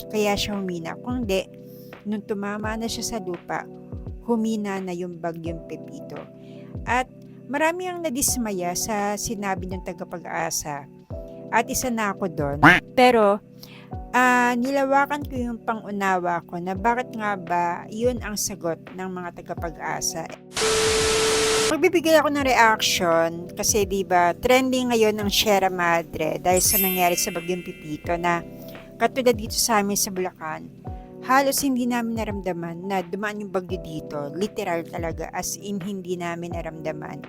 kaya siya humina. Kundi, nung tumama na siya sa lupa, humina na yung bagyong Pepito. At marami ang nadismaya sa sinabi ng tagapag-asa. At isa na ako doon. Pero, nilawakan ko yung pangunawa ko na bakit nga ba yun ang sagot ng mga tagapag-asa. Magbibigay ako ng reaction kasi 'di ba trending ngayon ang Sierra Madre dahil sa nangyari sa bagyong Pipito na katulad dito sa amin sa Bulacan. Halos hindi namin naramdaman na dumaan yung bagyo dito. Literal talaga as in hindi namin naramdaman.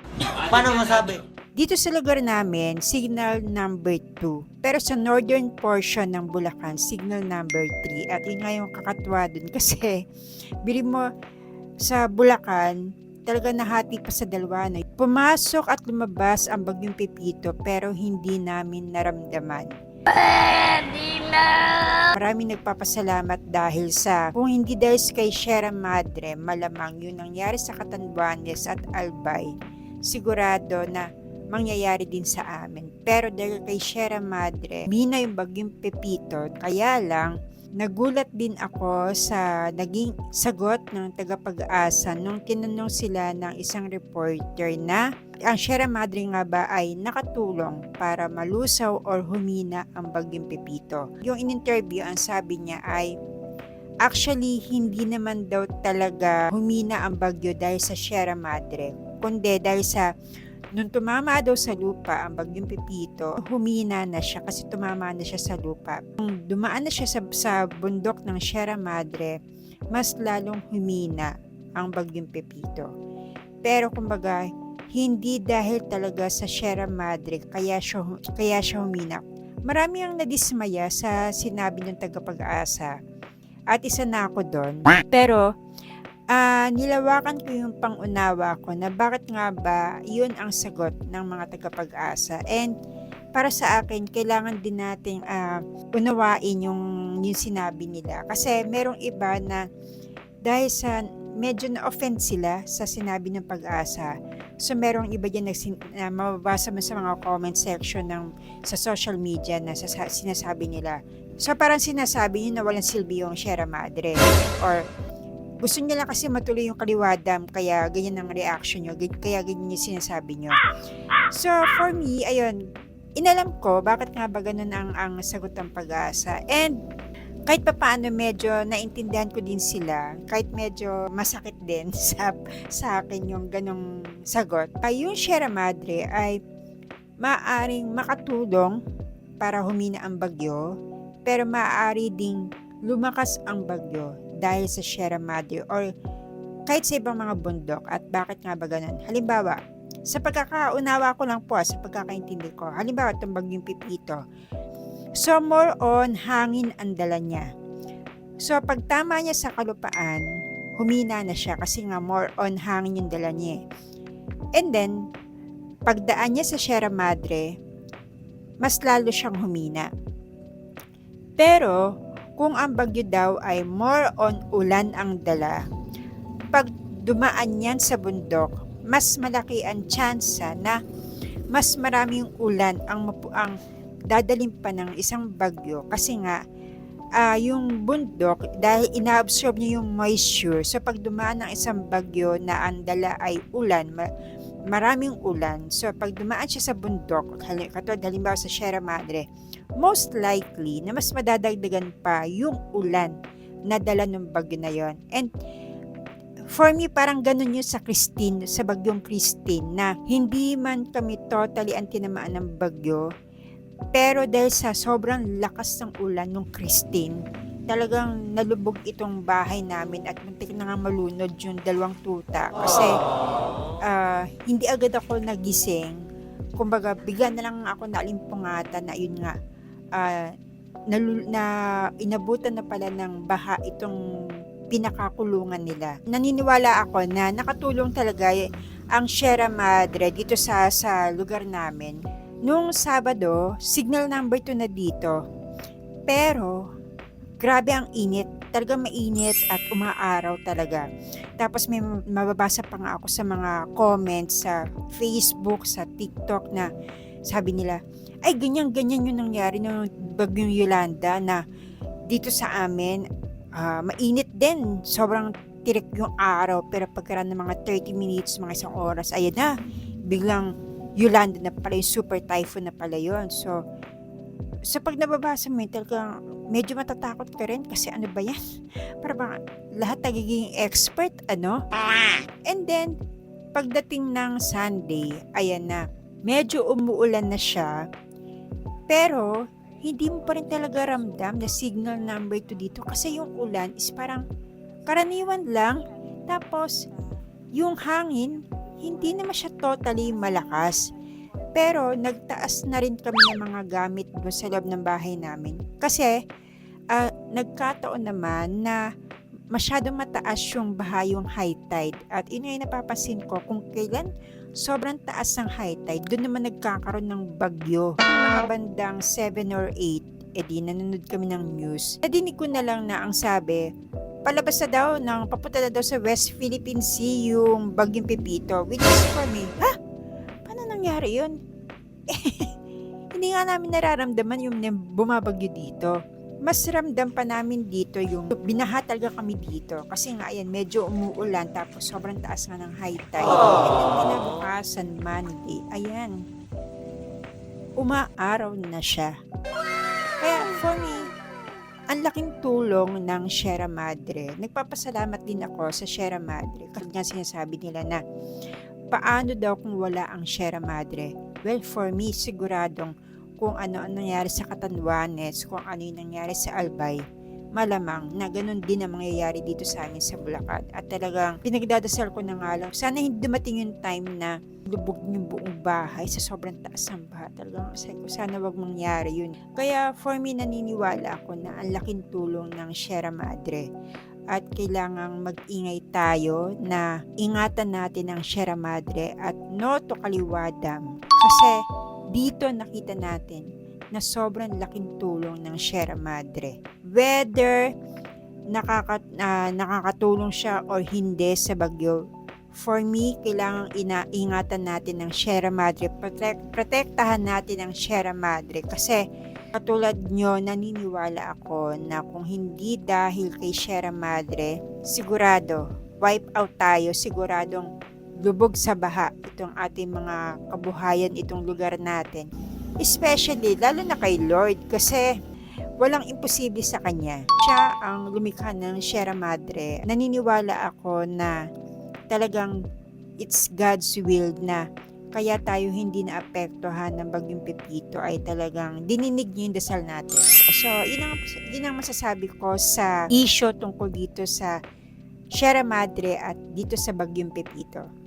Paano masabi? Dito sa lugar namin, signal number 2. Pero sa northern portion ng Bulacan, signal number 3. At yun nga yung kakatwa dun kasi bili mo sa Bulacan, talaga nahati pa sa dalawa. No? Pumasok at lumabas ang bagyong Pepito pero hindi namin naramdaman. Maraming nagpapasalamat dahil sa kung hindi dahil kay Sierra Madre, malamang yun nangyari sa Catanduanes at Albay. Sigurado na mangyayari din sa amin. Pero dahil kay Sierra Madre, mina yung bagyong Pepito, kaya lang nagulat din ako sa naging sagot ng tagapag-asa nung tinanong sila ng isang reporter na ang Sierra Madre nga ba ay nakatulong para malusaw or humina ang bagyong Pepito. Yung in-interview, ang sabi niya ay actually hindi naman daw talaga humina ang bagyo dahil sa Sierra Madre, kundi dahil sa nung tumama daw sa lupa ang bagyong Pepito, humina na siya kasi tumama na siya sa lupa. Nung dumaan na siya sa bundok ng Sierra Madre, mas lalong humina ang bagyong Pepito. Pero kumbaga, hindi dahil talaga sa Sierra Madre kaya siya humina. Marami ang nadismaya sa sinabi ng tagapag-asa at isa na ako doon. Pero nilawakan ko yung pangunawa ko na bakit nga ba yun ang sagot ng mga tagapag-asa. And para sa akin, kailangan din nating unawain yung sinabi nila. Kasi merong iba na dahil sa medyo na-offend sila sa sinabi ng pag-asa. So merong iba dyan na mababasa mo sa mga comment section sa social media na sinasabi nila. So parang sinasabi nyo na walang silbi yung Sierra Madre. Or gusto niya lang kasi matuloy yung kaliwadam, kaya ganyan ang reaction nyo, kaya ganyan yung sinasabi nyo. So, for me, ayun, inalam ko bakit nga ba ganun ang sagot ng pag-asa. And, kahit pa paano medyo naintindihan ko din sila, kahit medyo masakit din sa akin yung ganong sagot. Yung Sierra Madre ay maaaring makatulong para humina ang bagyo, pero maaari ding lumakas ang bagyo dahil sa Sierra Madre or kahit sa ibang mga bundok. At bakit nga ba ganun? Halimbawa, sa pagkakaunawa ko lang po, sa pagkakaintindi ko, halimbawa itong bagyong Pepito, so more on hangin ang dala niya. So pag tama niya sa kalupaan, humina na siya kasi nga more on hangin yung dala niya. And then, pagdaan niya sa Sierra Madre, mas lalo siyang humina. Pero kung ang bagyo daw ay more on ulan ang dala, pag dumaan yan sa bundok, mas malaki ang tsansa na mas maraming ulan ang dadaling pa ng isang bagyo kasi nga yung bundok dahil inaabsorb niya yung moisture. So pag dumaan ng isang bagyo na ang dala ay ulan, maraming ulan. So pag dumaan siya sa bundok, katulad halimbawa sa Sierra Madre, most likely na mas madadagdagan pa yung ulan na dala ng bagyo na yon. And for me, parang ganun yun sa bagyong Christine, na hindi man kami totally ang tinamaan ng bagyo, pero dahil sa sobrang lakas ng ulan ng Christine, talagang nalubog itong bahay namin at muntik na nga malunod yung 2 tuta kasi hindi agad ako nagising. Kumbaga, bigla na lang ako naalimpungatan na yun nga, na inabutan na pala ng baha itong pinakakulungan nila. Naniniwala ako na nakatulong talaga ang Sierra Madre dito sa lugar namin. Nung Sabado, signal number 2 na dito. Pero, grabe ang init. Talagang mainit at umaaraw talaga. Tapos may mababasa pa nga ako sa mga comments sa Facebook, sa TikTok na sabi nila, ay ganyan yung nangyari ng bagyong Yolanda na dito sa amin, mainit din. Sobrang tirik yung araw, pero pagkaraan ng mga 30 minutes, mga isang oras, ayan na, biglang Yolanda na pala, yung super typhoon na pala yun. So, sa pag nababasa mo yun, talagang medyo matatakot ka rin kasi ano ba yan? Para bang lahat nagiging expert, ano? And then, pagdating ng Sunday, ayan na, medyo umuulan na siya, pero hindi mo pa rin talaga ramdam na signal number 2 dito kasi yung ulan is parang karaniwan lang. Tapos, yung hangin, hindi naman siya totally malakas. Pero, nagtaas na rin kami ng mga gamit doon sa loob ng bahay namin. Kasi, nagkataon naman na masyadong mataas yung baha, yung high tide. At yun ay napapansin ko kung kailan sobrang taas ng high tide, doon naman nagkakaroon ng bagyo. Mga bandang 7 or 8, edi nanonood kami ng news. Nadinig ko na lang na ang sabi, palabas na daw, papunta na daw sa West Philippine Sea yung bagyong Pepito. Which is for me, paano nangyari yun? Hindi nga namin nararamdaman yung bumabagyo dito. Mas ramdam pa namin dito yung binaha talaga kami dito. Kasi nga ayan, medyo umuulan tapos sobrang taas nga ng high tide. And then kinabukasan, Monday, ayan, umaaraw na siya. Kaya for me, ang laking tulong ng Sierra Madre. Nagpapasalamat din ako sa Sierra Madre. Kasi nga sinasabi nila na, paano daw kung wala ang Sierra Madre? Well, for me, siguradong kung ano ang nangyari sa Catanduanes, kung ano yung nangyari sa Albay, malamang na ganun din ang mangyayari dito sa amin sa Bulacan. At talagang pinagdadasal ko na nga lang, sana hindi dumating yung time na lubog yung buong bahay sa sobrang taas ng baha. Talagang sana wag mangyari yun. Kaya for me, naniniwala ako na ang laking tulong ng Sierra Madre. At kailangang mag-ingay tayo na ingatan natin ang Sierra Madre at no to kaliwadam. Kasi dito nakita natin na sobrang laking tulong ng Sierra Madre. Whether nakakatulong siya or hindi sa bagyo, for me, kailangang inaingatan natin ng Sierra Madre. Protektahan natin ang Sierra Madre kasi katulad nyo, naniniwala ako na kung hindi dahil kay Sierra Madre, sigurado, wipe out tayo, siguradong lubog sa baha itong ating mga kabuhayan, itong lugar natin. Especially, lalo na kay Lord kasi walang imposible sa Kanya. Siya ang lumikha ng Sierra Madre. Naniniwala ako na talagang it's God's will na kaya tayo hindi naapektuhan ng bagyong Pepito ay talagang dininig niya yung dasal natin. So, yun ang masasabi ko sa issue tungkol dito sa Sierra Madre at dito sa bagyong Pepito.